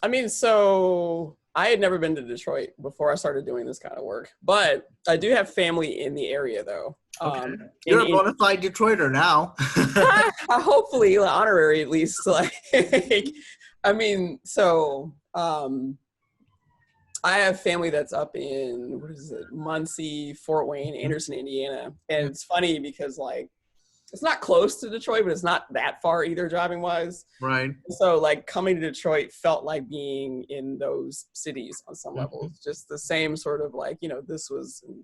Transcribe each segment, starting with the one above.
I mean, so I had never been to Detroit before I started doing this kind of work, but I do have family in the area though. Okay. You're a bona fide Detroiter now. Hopefully honorary at least. Like, I mean, so I have family that's up in what is it, Muncie, Fort Wayne, Anderson, Indiana, and it's funny because like it's not close to Detroit, but it's not that far either driving wise. Right. So like coming to Detroit felt like being in those cities on some Mhm. levels, just the same sort of like, this was an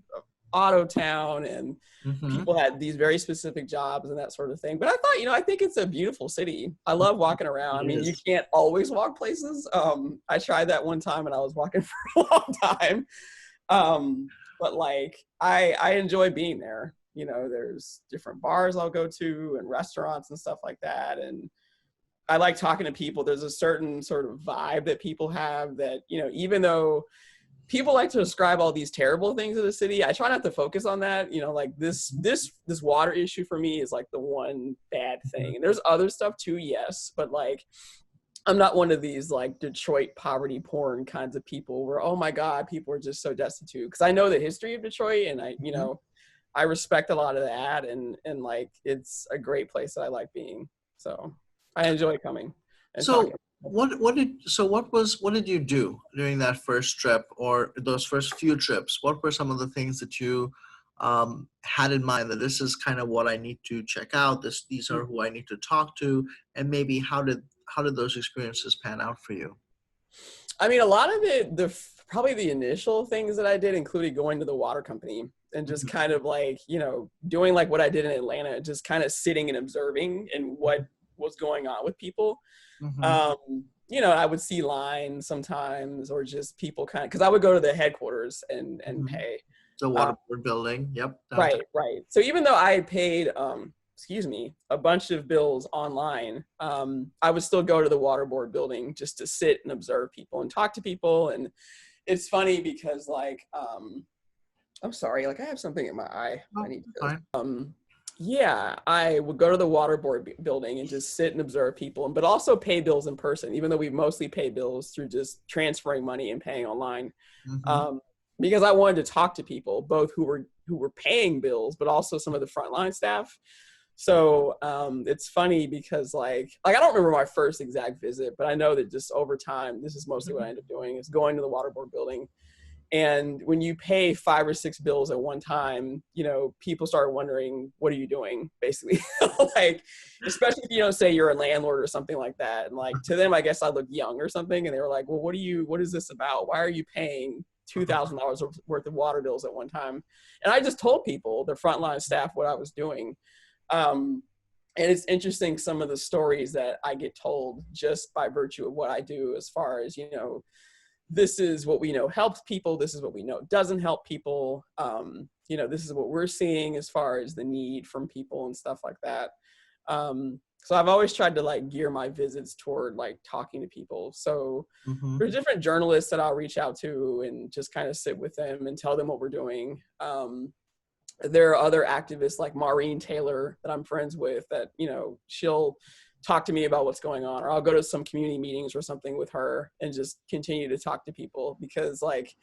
auto town and Mhm. people had these very specific jobs and that sort of thing. But I thought, I think it's a beautiful city. I love walking around. I It mean, you is. can't always walk places. I tried that one time and I was walking for a long time. But like, I enjoy being there. There's different bars I'll go to and restaurants and stuff like that. And I like talking to people. There's a certain sort of vibe that people have that, even though people like to describe all these terrible things of the city, I try not to focus on that. Like this water issue for me is like the one bad thing. And there's other stuff too, yes, but like I'm not one of these like Detroit poverty porn kinds of people where, oh my God, people are just so destitute. Because I know the history of Detroit and I respect a lot of that and like it's a great place that I like being. So I enjoy coming and talking. So what did you do during that first trip or those first few trips? What were some of the things that you had in mind that this is kind of what I need to check out? These are who I need to talk to, and maybe how did those experiences pan out for you? I mean, a lot of it, probably the initial things that I did included going to the water company and just kind of like, doing like what I did in Atlanta, just kind of sitting and observing and what was going on with people. Mm-hmm. I would see lines sometimes or just people kind of, because I would go to the headquarters and Mm-hmm. pay. The Um, waterboard building. Yep. Downtown. right. So even though I paid, a bunch of bills online, I would still go to the water board building just to sit and observe people and talk to people. And it's funny because like, I'm sorry, like I have something in my eye. I Oh, need to, fine. yeah, I would go to the water board building and just sit and observe people, but also pay bills in person, even though we mostly pay bills through just transferring money and paying online. Mm-hmm. Um, because I wanted to talk to people, both who were paying bills, but also some of the frontline staff. So it's funny because like I don't remember my first exact visit, but I know that just over time, this is mostly what I end up doing is going to the water board building. And when you pay 5 or 6 bills at one time, people start wondering, what are you doing? Basically, like, especially if you don't say you're a landlord or something like that. And like to them, I guess I look young or something. And they were like, well, what is this about? Why are you paying $2,000 worth of water bills at one time? And I just told people, the frontline staff, what I was doing. And it's interesting some of the stories that I get told just by virtue of what I do, as far as, this is what we know helps people. This is what we know doesn't help people. This is what we're seeing as far as the need from people and stuff like that. So I've always tried to like gear my visits toward like talking to people. So Mm-hmm. there's different journalists that I'll reach out to and just kind of sit with them and tell them what we're doing. There are other activists like Maureen Taylor that I'm friends with that, she'll talk to me about what's going on, or I'll go to some community meetings or something with her and just continue to talk to people because like,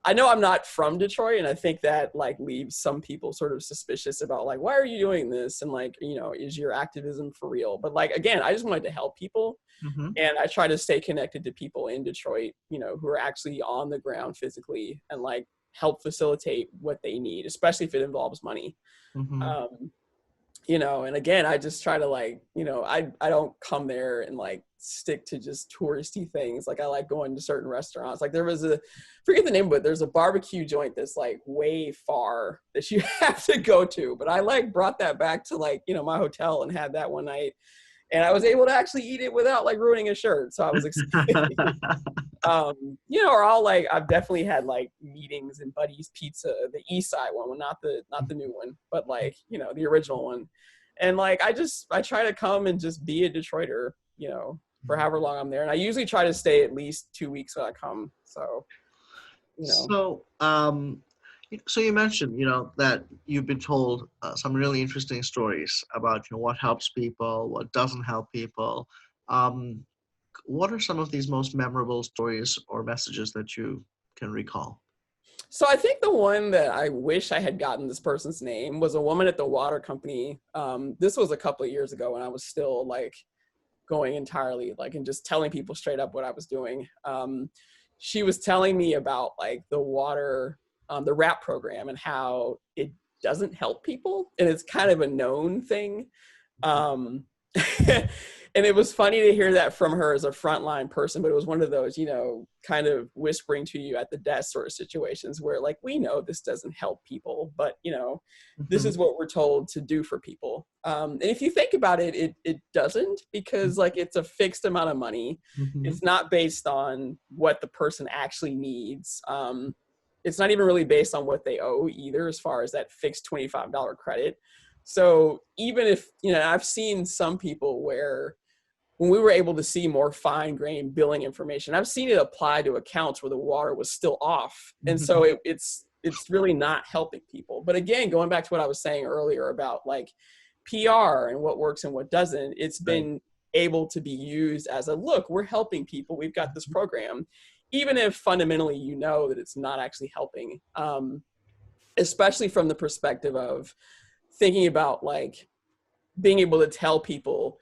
I know I'm not from Detroit and I think that like leaves some people sort of suspicious about like, why are you doing this? And like, is your activism for real? But like, again, I just wanted to help people. Mm-hmm. And I try to stay connected to people in Detroit, who are actually on the ground physically and like help facilitate what they need, especially if it involves money. Mm-hmm. Um, and again, I just try to like, I don't come there and like stick to just touristy things. Like I like going to certain restaurants. Like there was forget the name, but there's a barbecue joint that's like way far that you have to go to. But I like brought that back to like, my hotel and had that one night. And I was able to actually eat it without like ruining a shirt. So I was excited. Or I'll like, I've definitely had like meetings in Buddy's Pizza, the East Side one, not the new one, but like, the original one. And like, I try to come and just be a Detroiter, for however long I'm there. And I usually try to stay at least 2 weeks when I come. So, So, so you mentioned, that you've been told some really interesting stories about, what helps people, what doesn't help people. Um, what are some of these most memorable stories or messages that you can recall? So I think the one that I wish I had gotten this person's name was a woman at the water company. This was a couple of years ago when I was still like going entirely like and just telling people straight up what I was doing. She was telling me about like the water, the RAP program and how it doesn't help people. And it's kind of a known thing. Um, and it was funny to hear that from her as a frontline person, but it was one of those, you know, kind of whispering to you at the desk sort of situations where like, we know this doesn't help people, but you know, this Mhm. is what we're told to do for people. And if you think about it, it doesn't, because like it's a fixed amount of money. Mhm. It's not based on what the person actually needs. It's not even really based on what they owe either, as far as that fixed $25 credit. So even if, you know, I've seen some people where when we were able to see more fine-grained billing information, I've seen it apply to accounts where the water was still off. And so Mhm. it's really not helping people. But again, going back to what I was saying earlier about like PR and what works and what doesn't, it's Right. been able to be used as a, look, we're helping people. We've got this program, even if fundamentally you know that it's not actually helping, especially from the perspective of thinking about like being able to tell people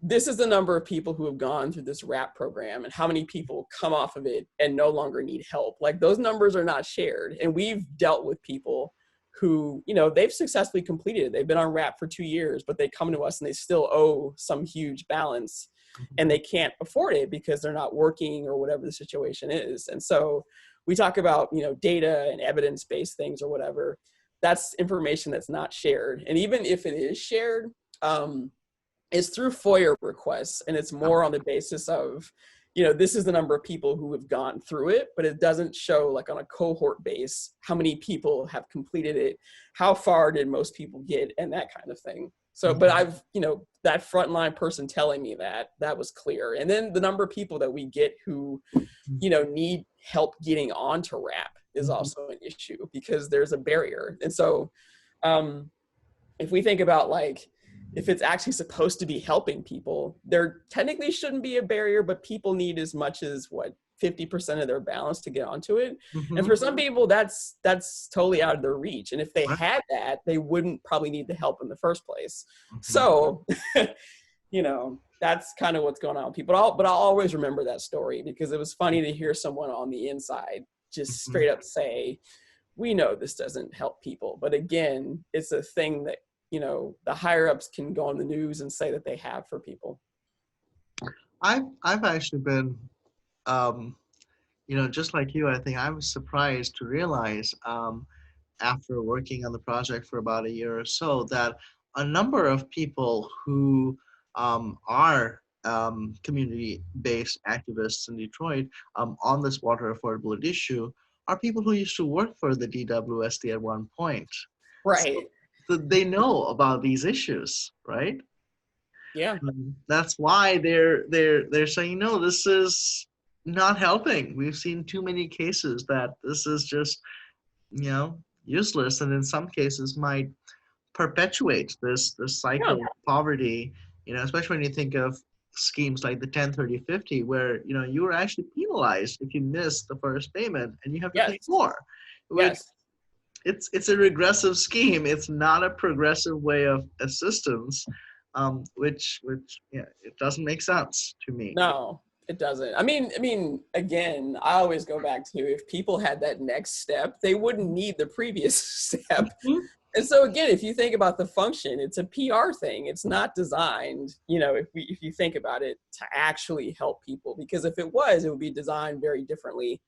this is the number of people who have gone through this RAP program and how many people come off of it and no longer need help. Like those numbers are not shared. And we've dealt with people who, you know, they've successfully completed it. They've been on RAP for 2 years, but they come to us and they still owe some huge balance and they can't afford it because they're not working or whatever the situation is. And so we talk about, you know, data and evidence-based things or whatever. That's information that's not shared. And even if it is shared, it's through FOIA requests, and it's more on the basis of, you know, this is the number of people who have gone through it, but it doesn't show like on a cohort base how many people have completed it, how far did most people get, and that kind of thing. So, but Mhm. I've, you know, that frontline person telling me that was clear. And then the number of people that we get who, you know, need help getting onto RAP is Mhm. also an issue because there's a barrier. And so, um, if we think about like if it's actually supposed to be helping people, there technically shouldn't be a barrier, but people need as much as what 50% of their balance to get onto it. And Mhm. for some people that's totally out of their reach. And if they Right. had that, they wouldn't probably need the help in the first place. Mhm. So, you know, that's kind of what's going on with people. But I'll always remember that story because it was funny to hear someone on the inside just Mhm. straight up say, we know this doesn't help people. But again, it's a thing that, you know, the higher ups can go on the news and say that they have for people. I've actually been, um, just like you. I think I was surprised to realize, after working on the project for about a year or so, that a number of people who are community-based activists in Detroit, on this water affordability issue are people who used to work for the DWSD at one point. So, Right. so they know about these issues, right? Yeah. That's why they're saying no. This is not helping. We've seen too many cases that this is just useless, and in some cases might perpetuate this Yeah. cycle of poverty. Especially when you think of schemes like the 10/30/50, where you are actually penalized if you miss the first payment and you have to pay Yes. more, which Yes. it's a regressive scheme. It's not a progressive way of assistance, which yeah, it doesn't make sense to me. No, it doesn't. I mean, again, I always go back to if people had that next step, they wouldn't need the previous step. Mhm. And so again, if you think about the function, it's a PR thing. It's not designed, you know, if you think about it, to actually help people. Because if it was, it would be designed very differently.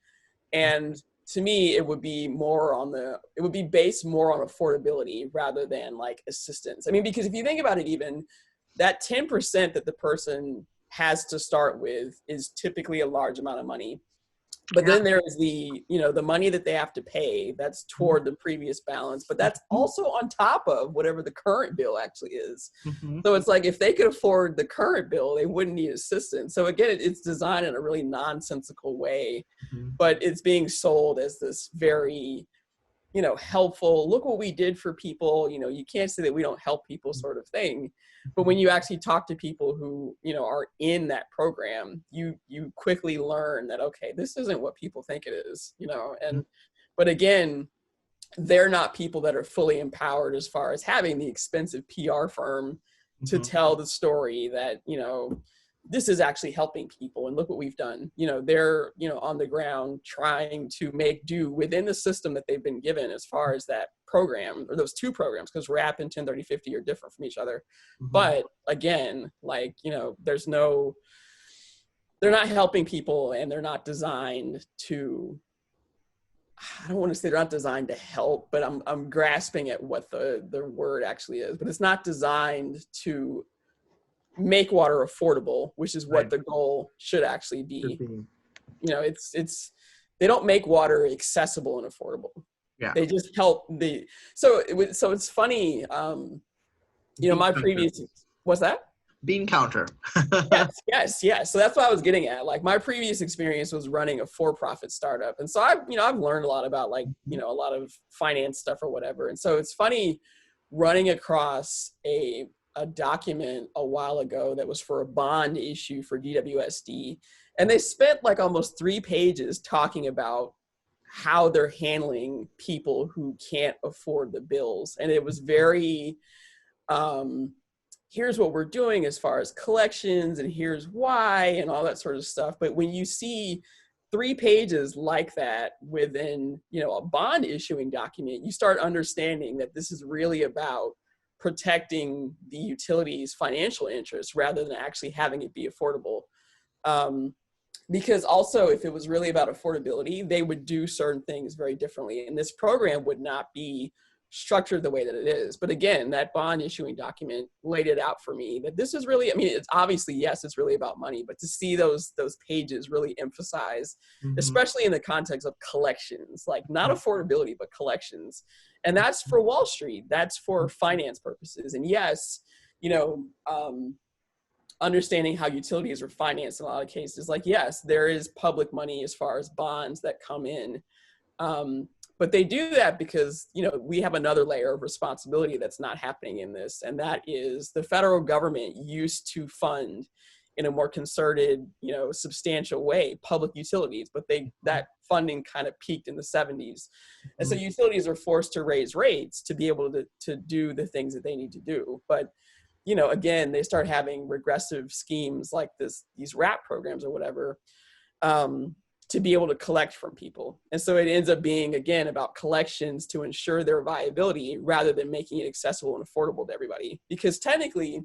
And to me, it would be based more on affordability rather than like assistance. I mean, because if you think about it, even that 10% that the person has to start with is typically a large amount of money. But Yeah. then there is the, you know, the money that they have to pay that's toward the previous balance, but that's Mhm. also on top of whatever the current bill actually is. Mhm. So it's like if they could afford the current bill, they wouldn't need assistance. So again, it's designed in a really nonsensical way, Mhm. but it's being sold as this very helpful. Look what we did for people. You can't say that we don't help people sort of thing. But when you actually talk to people who, are in that program, you quickly learn that, okay, this isn't what people think it is, but again, they're not people that are fully empowered as far as having the expensive PR firm to tell the story that, this is actually helping people and look what we've done. They're, on the ground trying to make do within the system that they've been given as far as that program or those two programs, because RAP and 1030/50 are different from each other. But again, they're not helping people, and they're not designed to, I don't want to say they're not designed to help, but I'm grasping at what the word actually is, but it's not designed to make water affordable, which is what the goal should actually be. It's they don't make water accessible and affordable. Yeah. They just help so it's funny. My previous, what's that? Bean counter. yes. So that's what I was getting at. Like, my previous experience was running a for-profit startup. And so I've learned a lot about a lot of finance stuff or whatever. And so it's funny running across a document a while ago that was for a bond issue for DWSD. And they spent almost 3 pages talking about how they're handling people who can't afford the bills. And it was very, here's what we're doing as far as collections, and here's why, and all that sort of stuff. But when you see 3 pages like that within, a bond issuing document, you start understanding that this is really about protecting the utility's financial interests rather than actually having it be affordable. Because also, if it was really about affordability, they would do certain things very differently. And this program would not be structured the way that it is. But again, that bond issuing document laid it out for me that this is really, it's obviously, yes, it's really about money, but to see those pages really emphasize, especially in the context of collections, not affordability, but collections. And that's for Wall Street, that's for finance purposes. And yes, understanding how utilities are financed in a lot of cases, yes, there is public money as far as bonds that come in. But they do that because, we have another layer of responsibility that's not happening in this. And that is the federal government used to fund in a more concerted, substantial way, public utilities, but that funding kind of peaked in the 70s. And so utilities are forced to raise rates to be able to do the things that they need to do. But, again, they start having regressive schemes like these RAP programs or whatever, to be able to collect from people. And so it ends up being, again, about collections to ensure their viability rather than making it accessible and affordable to everybody. Because technically,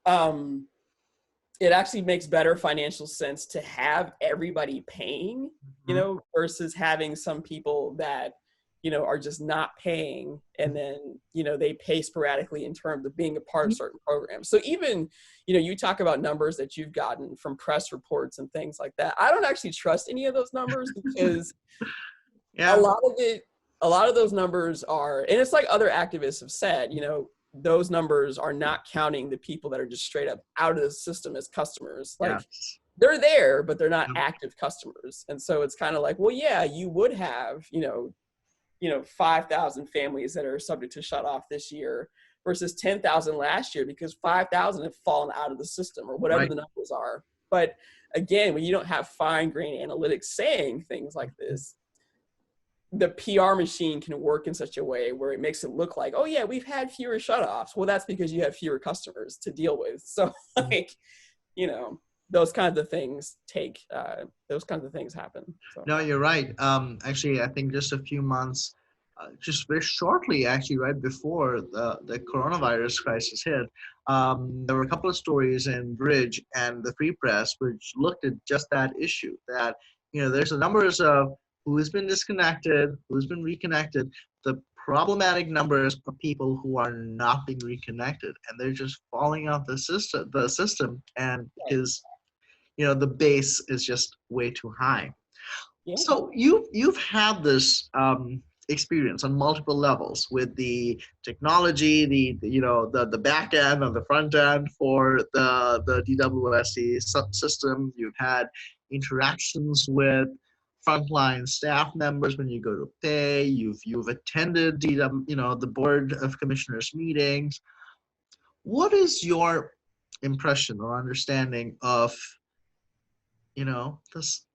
it actually makes better financial sense to have everybody paying, versus having some people that, are just not paying. And then, they pay sporadically in terms of being a part of certain programs. So even, you talk about numbers that you've gotten from press reports and things like that. I don't actually trust any of those numbers because a lot of those numbers are, and it's like other activists have said, those numbers are not counting the people that are just straight up out of the system as customers. They're there, but they're not active customers. And so it's kind of like, well, yeah, you would have, 5,000 families that are subject to shut off this year versus 10,000 last year because 5,000 have fallen out of the system or whatever the numbers are. But again, when you don't have fine-grained analytics saying things like this, the PR machine can work in such a way where it makes it look like, oh yeah, we've had fewer shutoffs. Well, that's because you have fewer customers to deal with. So those kinds of things happen. So. No, you're right. Actually, I think just a few months, just very shortly, actually, right before the coronavirus crisis hit, there were a couple of stories in Bridge and the Free Press which looked at just that issue, that, there's the numbers of who has been disconnected, who's been reconnected, the problematic numbers of people who are not being reconnected, and they're just falling off the system, and the base is just way too high. Yeah. So you've had this experience on multiple levels with the technology, the back end and the front end for the DWSC system. You've had interactions with frontline staff members when you go to pay. You've attended the board of commissioners meetings. What is your impression or understanding of the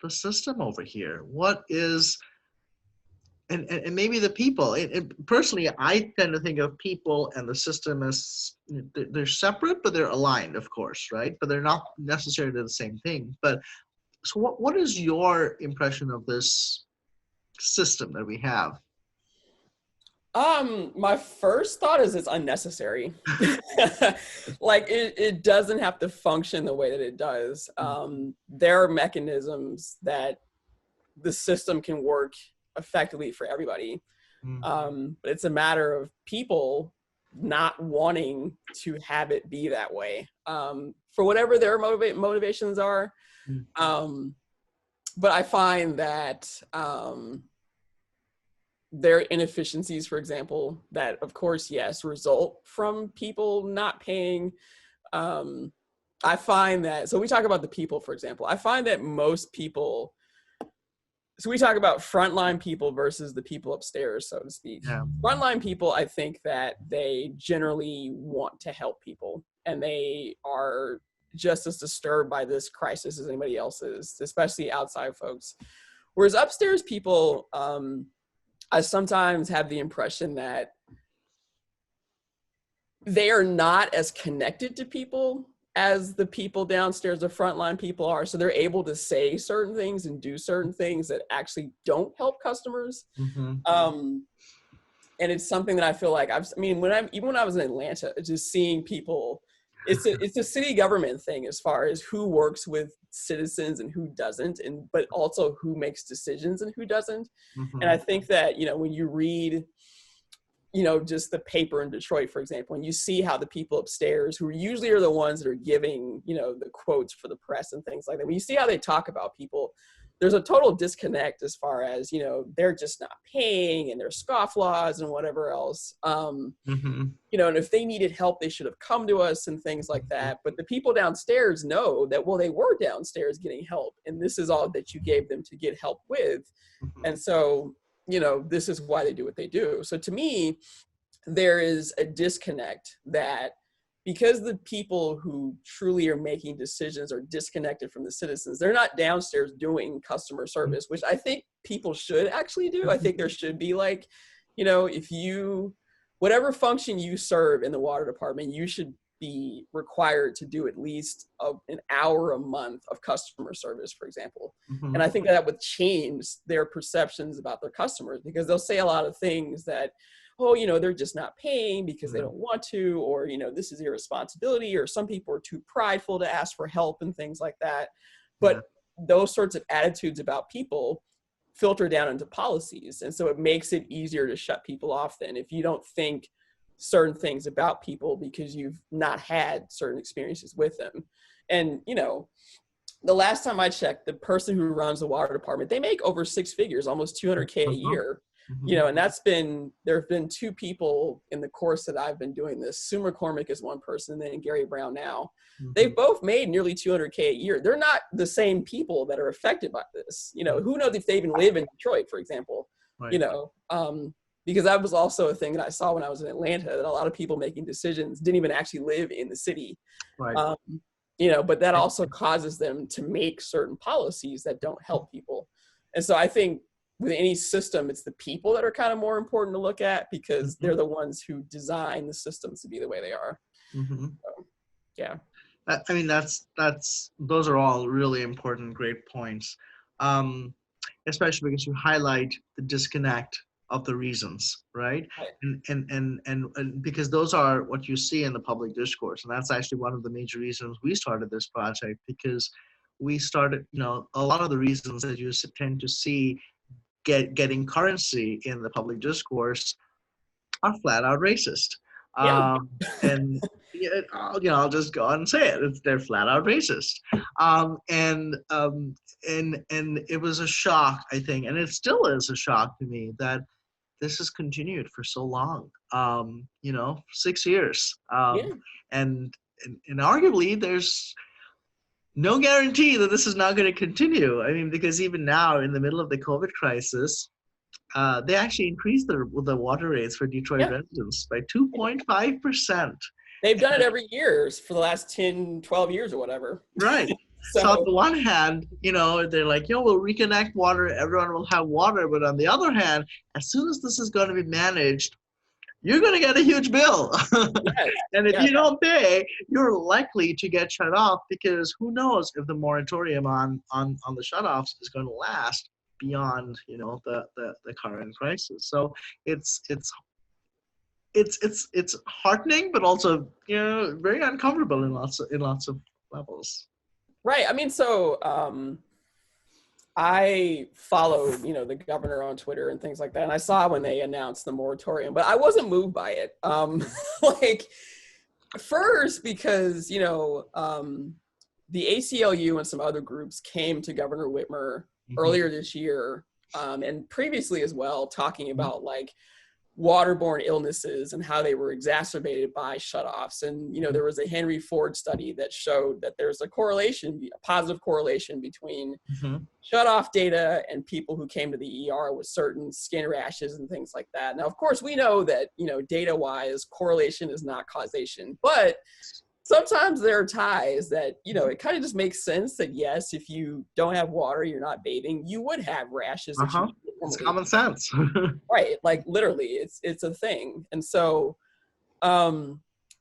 system over here? What is and maybe the people. Personally, I tend to think of people and the system as they're separate, but they're aligned, of course, right? But they're not necessarily the same thing. But so, what is your impression of this system that we have? My first thought is it's unnecessary. Like it doesn't have to function the way that it does. There are mechanisms that the system can work effectively for everybody. But it's a matter of people not wanting to have it be that way, for whatever their motivations are. But I find that there are inefficiencies, for example, that of course, yes, result from people not paying. I find that, so we talk about the people, for example, I find that most people, so we talk about frontline people versus the people upstairs, so to speak. Yeah. Frontline people, I think that they generally want to help people, and they are just as disturbed by this crisis as anybody else is, especially outside folks. Whereas upstairs people, I sometimes have the impression that they are not as connected to people as the people downstairs, the frontline people are. So they're able to say certain things and do certain things that actually don't help customers. And it's something that I feel like even when I was in Atlanta, just seeing people, it's a city government thing as far as who works with citizens and who doesn't, but also who makes decisions and who doesn't. And I think that, when you read, just the paper in Detroit, for example, and you see how the people upstairs, who usually are the ones that are giving, the quotes for the press and things like that, when you see how they talk about people, there's a total disconnect as far as, they're just not paying and there's scofflaws and whatever else. And if they needed help, they should have come to us and things like that. But the people downstairs know that, well, they were downstairs getting help, and this is all that you gave them to get help with. And so, this is why they do what they do. So to me, there is a disconnect that, because the people who truly are making decisions are disconnected from the citizens, they're not downstairs doing customer service, which I think people should actually do. I think there should be like, whatever function you serve in the water department, you should be required to do at least an hour a month of customer service, for example. And I think that would change their perceptions about their customers, because they'll say a lot of things that, oh, they're just not paying because they don't want to, or, this is your responsibility, or some people are too prideful to ask for help and things like that. But those sorts of attitudes about people filter down into policies. And so it makes it easier to shut people off then, if you don't think certain things about people because you've not had certain experiences with them. And, the last time I checked, the person who runs the water department, they make over six figures, almost 200K a year. And there have been two people in the course that I've been doing this. Sue McCormick is one person, and then Gary Brown now. They've both made nearly 200K a year. They're not the same people that are affected by this. Who knows if they even live in Detroit, for example, because that was also a thing that I saw when I was in Atlanta, that a lot of people making decisions didn't even actually live in the city. But that also causes them to make certain policies that don't help people. And so I think with any system, it's the people that are kind of more important to look at, because they're the ones who design the systems to be the way they are. So, yeah. I mean, those are all really important, great points, especially because you highlight the disconnect of the reasons, right? And because those are what you see in the public discourse. And that's actually one of the major reasons we started this project, because we started, a lot of the reasons that you tend to see getting currency in the public discourse are flat out racist. And I'll just go on and say it. They're flat out racist. And it was a shock, I think, and it still is a shock to me that this has continued for so long. 6 years. And arguably no guarantee that this is not going to continue. I mean, because even now, in the middle of the COVID crisis, they actually increased the water rates for Detroit Yeah. residents by 2.5%. They've done it every year for the last 10, 12 years or whatever. Right. So on So, the one hand, they're like, we'll reconnect water, everyone will have water. But on the other hand, as soon as this is going to be managed, you're going to get a huge bill. yes, And if yeah, you don't pay, you're likely to get shut off, because who knows if the moratorium on the shutoffs is going to last beyond the current crisis. So it's heartening, but also very uncomfortable in lots of levels. right. I mean, so I follow, the governor on Twitter and things like that, and I saw when they announced the moratorium, but I wasn't moved by it. Like first because the ACLU and some other groups came to Governor Whitmer earlier this year, and previously as well, talking about like waterborne illnesses and how they were exacerbated by shutoffs. And, there was a Henry Ford study that showed that there's a positive correlation between Mm-hmm. shutoff data and people who came to the ER with certain skin rashes and things like that. Now, of course, we know that, data-wise, correlation is not causation, but sometimes there are ties that, it kind of just makes sense that yes, if you don't have water, you're not bathing, you would have rashes that you It's normally. common sense. Right, like literally it's a thing. And so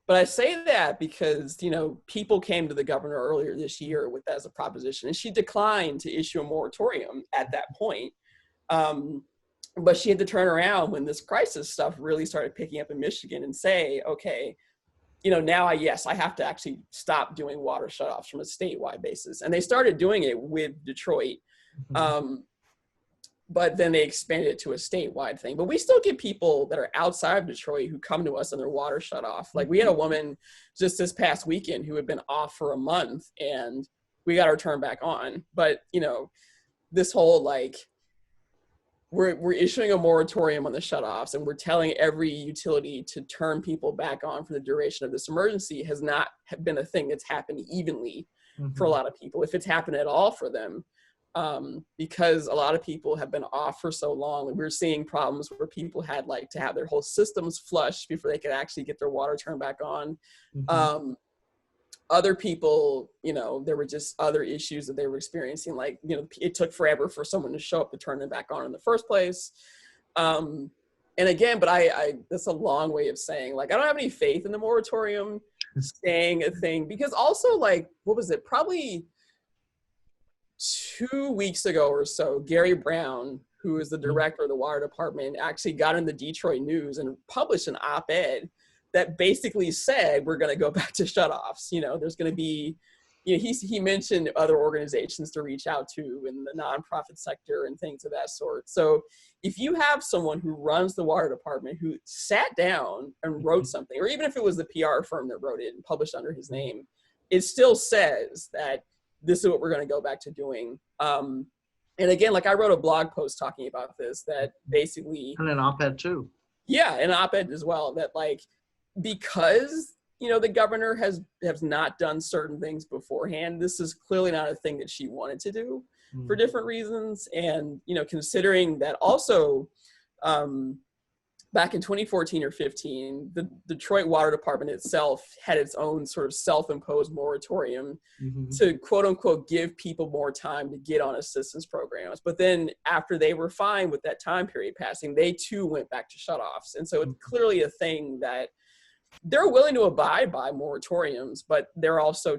but I say that because people came to the governor earlier this year with that as a proposition, and she declined to issue a moratorium at that point. But she had to turn around when this crisis stuff really started picking up in Michigan and say, okay, now I have to actually stop doing water shutoffs from a statewide basis. And they started doing it with Detroit. But then they expanded it to a statewide thing. But we still get people that are outside of Detroit who come to us and their water shut off. Like we had a woman just this past weekend who had been off for a month, and we got her turned back on. But this whole like we're issuing a moratorium on the shutoffs, and we're telling every utility to turn people back on for the duration of this emergency has not been a thing that's happened evenly for a lot of people, if it's happened at all for them. Because a lot of people have been off for so long, and we're seeing problems where people had like to have their whole systems flushed before they could actually get their water turned back on. Other people, there were just other issues that they were experiencing, like it took forever for someone to show up to turn them back on in the first place. And again, but I that's a long way of saying, like, I don't have any faith in the moratorium staying a thing, because also, like, what was it, probably 2 weeks ago or so, Gary Brown, who is the director of the water department, actually got in the Detroit News and published an op-ed that basically said we're going to go back to shutoffs. There's going to be, he mentioned other organizations to reach out to in the nonprofit sector and things of that sort. So if you have someone who runs the water department who sat down and wrote something, or even if it was the PR firm that wrote it and published under his name, it still says that this is what we're going to go back to doing. And again, like I wrote a blog post talking about this, that basically, and an op-ed too. Yeah, an op-ed as well, that like, because the governor has not done certain things beforehand, this is clearly not a thing that she wanted to do for different reasons. And considering that also back in 2014 or 15, the Detroit Water Department itself had its own sort of self-imposed moratorium to quote unquote give people more time to get on assistance programs. But then after they were fine with that time period passing, they too went back to shutoffs. And so it's clearly a thing that they're willing to abide by moratoriums, but they're also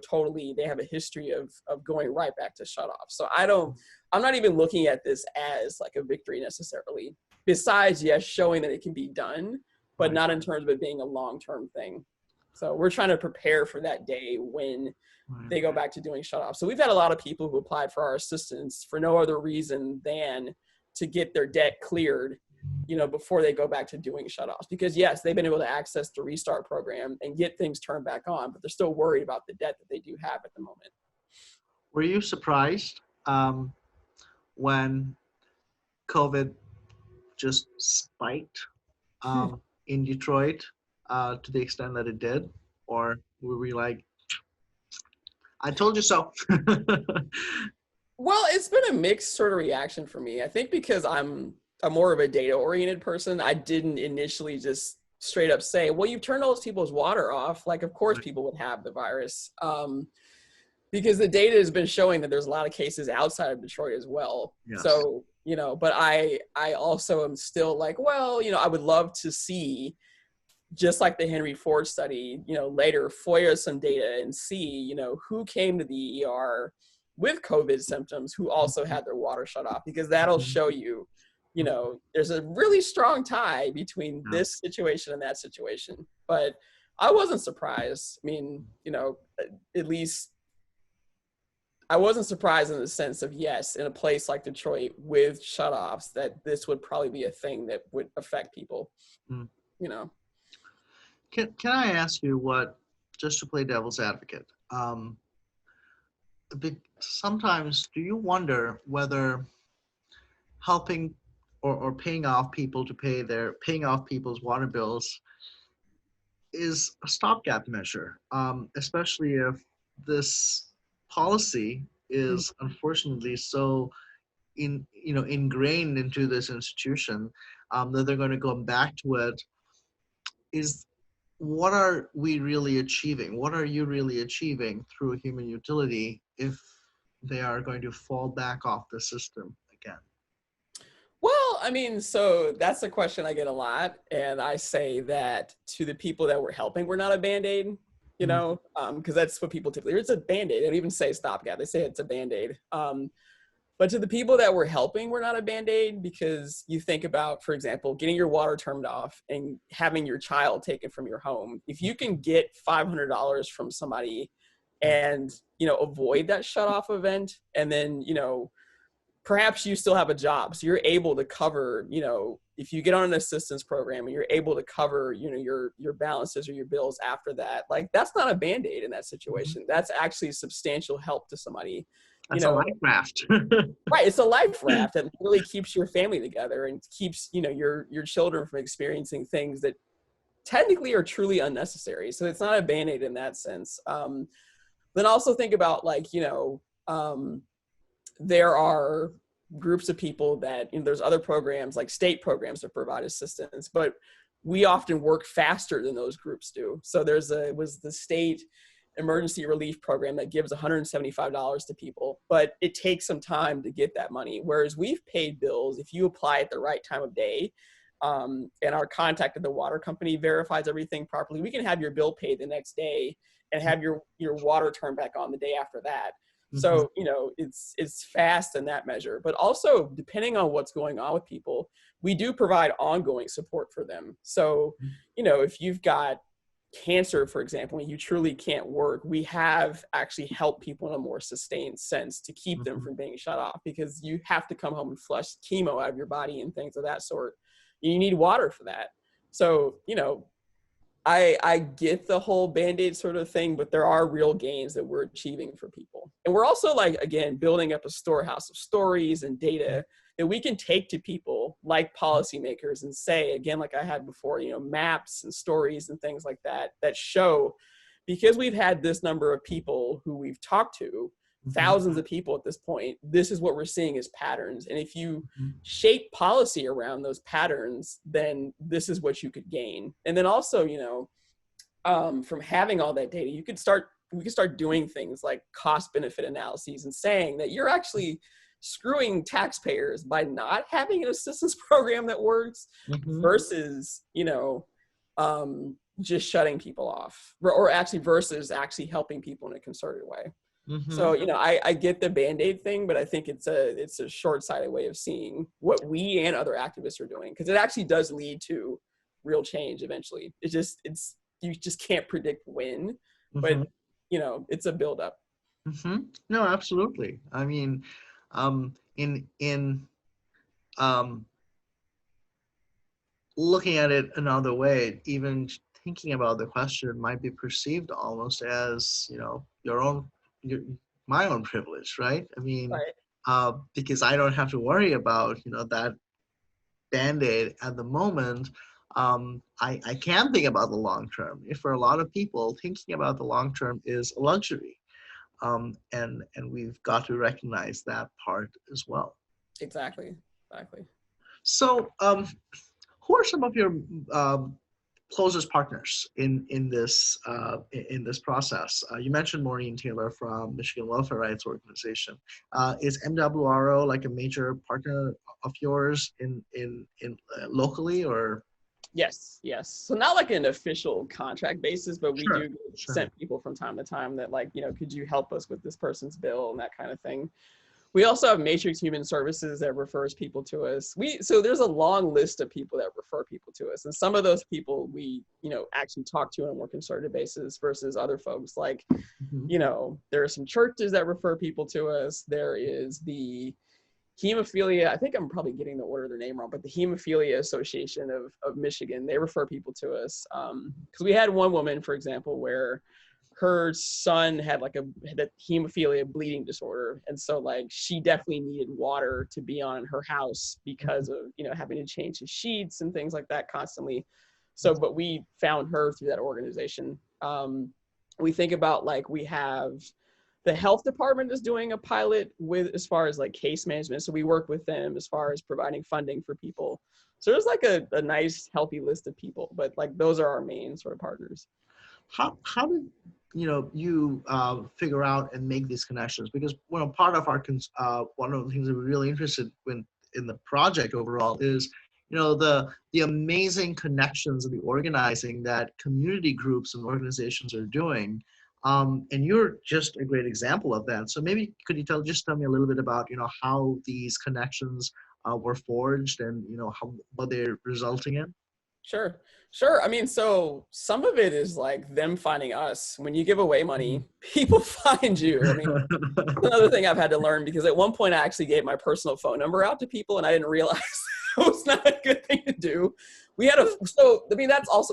they have a history of going right back to shutoffs. So I'm not even looking at this as like a victory necessarily, besides, yes, showing that it can be done, but not in terms of it being a long-term thing. So we're trying to prepare for that day when they go back to doing shutoffs. So we've had a lot of people who applied for our assistance for no other reason than to get their debt cleared, before they go back to doing shutoffs. Because yes, they've been able to access the restart program and get things turned back on, but they're still worried about the debt that they do have at the moment. Were you surprised when COVID just spiked in Detroit to the extent that it did? Or were we like, I told you so. Well, it's been a mixed sort of reaction for me. I think because I'm a more of a data oriented person, I didn't initially just straight up say, well, you've turned all those people's water off. Like, of course, Right. people would have the virus. Because the data has been showing that there's a lot of cases outside of Detroit as well. Yes. So, but I also am still like, well, I would love to see, just like the Henry Ford study, later FOIA some data and see, who came to the ER with COVID symptoms, who also had their water shut off, because that'll Mhm. show you, there's a really strong tie between this Yes. situation and that situation. But I wasn't surprised. I mean, at least I wasn't surprised in the sense of, yes, in a place like Detroit with shutoffs, that this would probably be a thing that would affect people, Mm. you know. Can I ask you what, just to play devil's advocate, sometimes do you wonder whether helping or paying off people to paying off people's water bills is a stopgap measure, especially if this policy is unfortunately so ingrained into this institution, that they're going to go back to it. Is What are we really achieving? What are you really achieving through human utility if they are going to fall back off the system again? Well, I mean, so that's a question I get a lot. And I say that to the people that we're helping, we're not a Band-Aid, Mhm. because that's what people typically, it's a Band-Aid. They don't even say stopgap. They say it's a Band-Aid. But to the people that we're helping, we're not a Band-Aid, because you think about, for example, getting your water turned off and having your child taken from your home. If you can get $500 from somebody and, avoid that shut off event, and then, perhaps you still have a job. So you're able to cover, if you get on an assistance program and you're able to cover, your balances or your bills after that, like that's not a Band-Aid in that Mhm. situation. That's actually substantial help to somebody, you That's a know, life raft. right. It's a life raft that really keeps your family together and keeps, your children from experiencing things that technically are truly unnecessary. So it's not a Band-Aid in that sense. Then also think about, like, there are groups of people that, there's other programs like state programs that provide assistance, but we often work faster than those groups do. So it was the state emergency relief program that gives $175 to people, but it takes some time to get that money. Whereas we've paid bills, if you apply at the right time of day, and our contact at the water company verifies everything properly, we can have your bill paid the next day and have your water turned back on the day after that. Mhm. So, it's fast in that measure, but also depending on what's going on with people, we do provide ongoing support for them. So, if you've got cancer, for example, and you truly can't work, we have actually helped people in a more sustained sense to keep them Mhm. from being shut off, because you have to come home and flush chemo out of your body and things of that sort. You need water for that. So, I get the whole Band-Aid sort of thing, but there are real gains that we're achieving for people. And we're also, like, again, building up a storehouse of stories and data that we can take to people like policymakers and say, again, like I had before, maps and stories and things like that, that show, because we've had this number of people who we've talked to, Mhm. thousands of people at this point, this is what we're seeing as patterns. And if you Mhm. shape policy around those patterns, then this is what you could gain. And then also, from having all that data, we could start doing things like cost benefit analyses and saying that you're actually screwing taxpayers by not having an assistance program that works Mhm. versus, just shutting people off, or actually versus actually helping people in a concerted way. So, Mhm. I get the Band-Aid thing, but I think it's a short-sighted way of seeing what we and other activists are doing, because it actually does lead to real change eventually. It's you just can't predict when, Mhm. but it's a buildup. No, absolutely. I mean, in um, looking at it another way, even thinking about the question might be perceived almost as, your my own privilege, right? I mean, Right. because I don't have to worry about, that band-aid at the moment. I can think about the long term. If for a lot of people, thinking about the long term is a luxury. and we've got to recognize that part as well. Exactly. Exactly. So, who are some of your um, closest partners in this process? You mentioned Maureen Taylor from Michigan Welfare Rights Organization. Is MWRO like a major partner of yours in locally or? Yes, yes. So not like an official contract basis, but we Sure, do sure. send people from time to time that like, could you help us with this person's bill and that kind of thing. We also have Matrix Human Services that refers people to us. So there's a long list of people that refer people to us. And some of those people we, actually talk to on a more concerted basis versus other folks. Like, Mhm. there are some churches that refer people to us. There is the hemophilia, I think I'm probably getting the order of their name wrong, but the Hemophilia Association of Michigan, they refer people to us. Because we had one woman, for example, where her son had had a hemophilia bleeding disorder. And so like she definitely needed water to be on her house because of, having to change his sheets and things like that constantly. So, but we found her through that organization. We think about like we have the health department is doing a pilot with as far as like case management. So we work with them as far as providing funding for people. So there's like a nice healthy list of people, but like those are our main sort of partners. How did you figure out and make these connections? Because part of our one of the things that we're really interested in the project overall is the amazing connections and the organizing that community groups and organizations are doing, and you're just a great example of that. So maybe could you tell me a little bit about how these connections were forged and what they're resulting in? Sure. Sure. I mean, so some of it is like them finding us. When you give away money, people find you. I mean, another thing I've had to learn because at one point I actually gave my personal phone number out to people and I didn't realize it was not a good thing to do.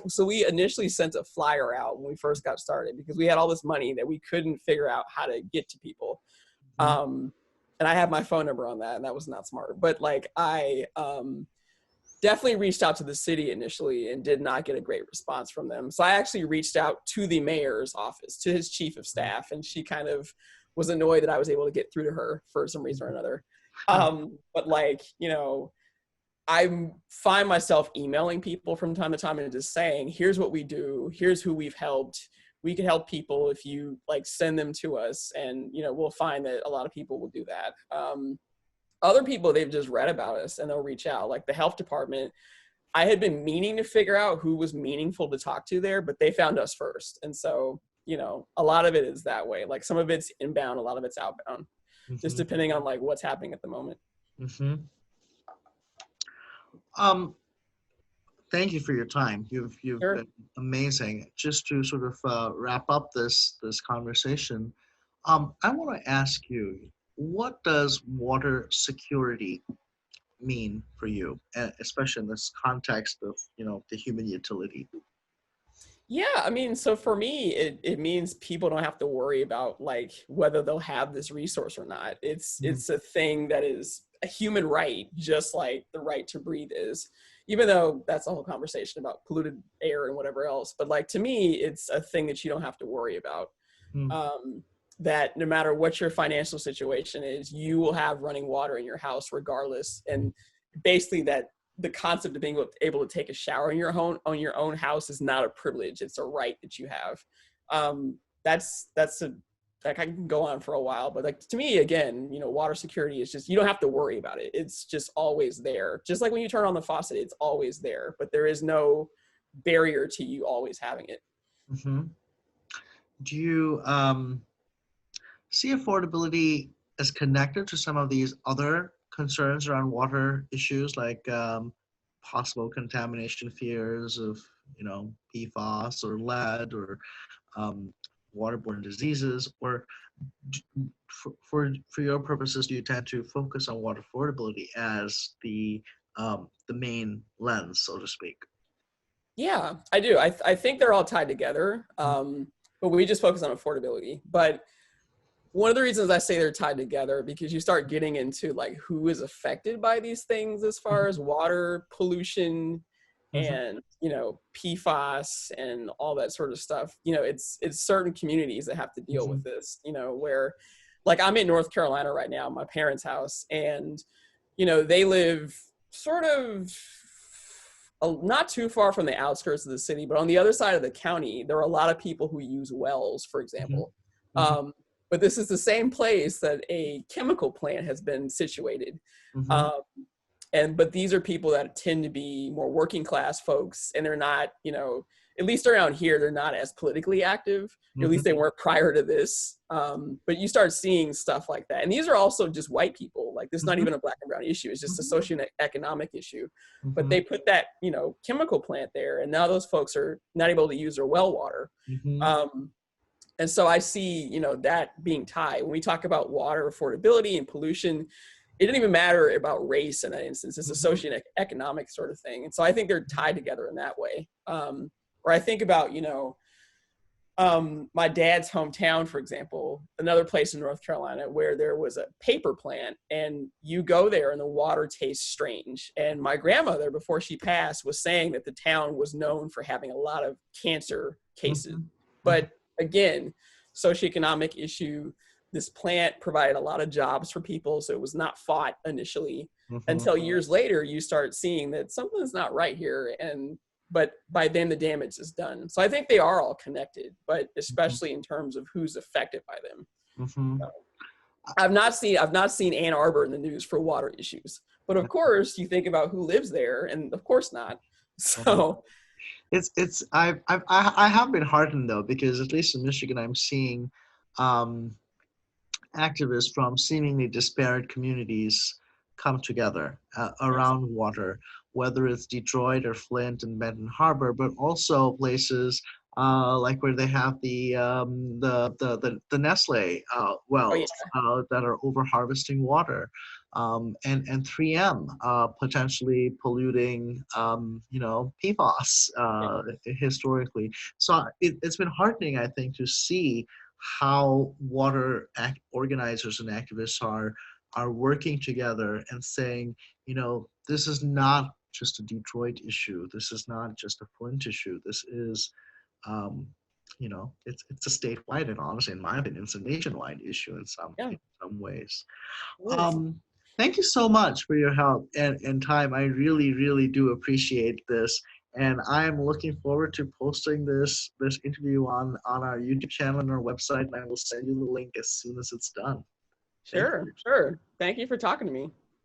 So we initially sent a flyer out when we first got started because we had all this money that we couldn't figure out how to get to people. And I had my phone number on that and that was not smart. But like I definitely reached out to the city initially and did not get a great response from them. So I actually reached out to the mayor's office, to his chief of staff, and she kind of was annoyed that I was able to get through to her for some reason or another. But like, I find myself emailing people from time to time and just saying, here's what we do, here's who we've helped. We can help people if you like send them to us. And, we'll find that a lot of people will do that. Other people, they've just read about us and they'll reach out. Like the health department, I had been meaning to figure out who was meaningful to talk to there, but they found us first. And so, a lot of it is that way. Like some of it's inbound, a lot of it's outbound, just Mhm. depending on like what's happening at the moment. Mhm. Um, Thank you for your time. You've Sure. been amazing. Just to sort of wrap up this conversation, I want to ask you, what does water security mean for you, especially in this context of the human utility? Yeah, I mean, so for me, it means people don't have to worry about like whether they'll have this resource or not. Mhm. It's a thing that is a human right, just like the right to breathe is. Even though that's a whole conversation about polluted air and whatever else, but like to me, it's a thing that you don't have to worry about. Mhm. Um, that no matter what your financial situation is, you will have running water in your house regardless. And basically, that the concept of being able to take a shower in your own house is not a privilege; it's a right that you have. That's a like I can go on for a while, but like to me, again, water security is just you don't have to worry about it. It's just always there. Just like when you turn on the faucet, it's always there, but there is no barrier to you always having it. Mhm. Do you see affordability as connected to some of these other concerns around water issues, like possible contamination fears of PFAS or lead or um, waterborne diseases, or for your purposes, do you tend to focus on water affordability as the main lens, so to speak? Yeah, I do. I think they're all tied together, but we just focus on affordability. But one of the reasons I say they're tied together because you start getting into like who is affected by these things as far as water pollution Mhm. and PFAS and all that sort of stuff. It's certain communities that have to deal with Mhm. this. Where, like, I'm in North Carolina right now, my parents' house, and they live sort of not too far from the outskirts of the city, but on the other side of the county, there are a lot of people who use wells, for Mhm. example. Mhm. But this is the same place that a chemical plant has been situated. Mhm. Um, but these are people that tend to be more working class folks, and they're not, at least around here, they're not as politically active. At least Mhm. they weren't prior to this. But you start seeing stuff like that, and these are also just white people. Like, this is not Mhm. even a black and brown issue; it's just a Mhm. socioeconomic issue. But Mhm. they put that, chemical plant there, and now those folks are not able to use their well water. Mhm. Um, and so I see, that being tied. When we talk about water affordability and pollution, it didn't even matter about race in that instance. It's a Mhm. socioeconomic sort of thing. And so I think they're tied together in that way. Or I think about, my dad's hometown, for example, another place in North Carolina where there was a paper plant, and you go there and the water tastes strange. And my grandmother, before she passed, was saying that the town was known for having a lot of cancer cases. Mhm. Mhm. But again, socioeconomic issue. This plant provided a lot of jobs for people, so it was not fought initially. Mhm. Until years later, you start seeing that something's not right here, but by then the damage is done. So I think they are all connected, but Mhm. especially in terms of who's affected by them. Mhm. So I've not seen Ann Arbor in the news for water issues, but of course you think about who lives there, and of course not. Mhm. So It's I have been heartened though, because at least in Michigan I'm seeing um, activists from seemingly disparate communities come together yes, around water, whether it's Detroit or Flint and Benton Harbor, but also places like where they have the Nestle oh yeah, wells that are over harvesting water, and 3M potentially polluting PFAS historically. So it's been heartening, I think, to see how water organizers and activists are working together and saying, this is not just a Detroit issue. This is not just a Flint issue. This is, um, it's a statewide, and honestly, in my opinion, it's a nationwide issue in yeah, some ways. it is. Um, Thank you so much for your help and time. I really, really do appreciate this. And I'm looking forward to posting this interview on our YouTube channel and our website. And I will send you the link as soon as it's done. Thank Sure, you. sure. Thank you for talking to me.